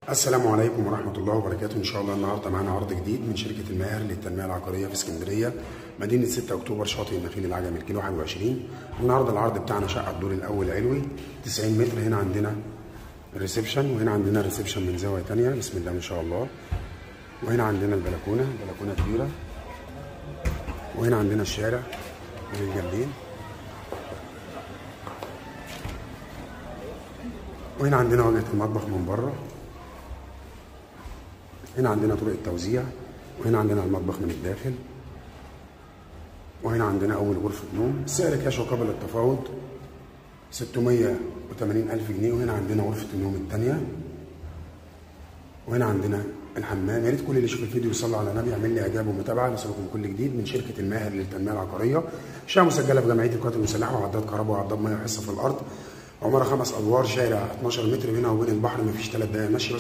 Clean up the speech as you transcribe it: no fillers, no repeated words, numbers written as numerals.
السلام عليكم ورحمة الله وبركاته. إن شاء الله النهاردة معانا عرض جديد من شركة الماهر للتنمية العقارية في اسكندرية، مدينة 6 أكتوبر، شاطئ النخيل العجمي، الكيلو 21. النهاردة العرض بتاعنا شقة الدور الأول علوي 90 متر. هنا عندنا الريسبشن، وهنا عندنا الريسبشن من زاوية تانية، بسم الله ما شاء الله. وهنا عندنا البلكونة كبيرة، وهنا عندنا الشارع من الجنبين، وهنا عندنا واجهة المطبخ من بره. هنا عندنا طرق التوزيع، وهنا عندنا المطبخ من الداخل، وهنا عندنا أول غرفة نوم. السعر كاش وقبل التفاوض 680,000 جنيه. وهنا عندنا غرفة النوم الثانية، وهنا عندنا الحمام. يا ريت كل اللي يشوف الفيديو يصلي على النبي، يعمل لي إعجاب ومتابعة ليصلكم كل جديد من شركة الماهر للتنمية العقارية. شقة مسجلة في جمعية القوات المسلحة، وعداد كهرباء وعداد مية وحصة في الأرض. عمارة 5 أدوار، شارع 12 متر بينها وبين البحر، مفيش 3 دقايق مشي.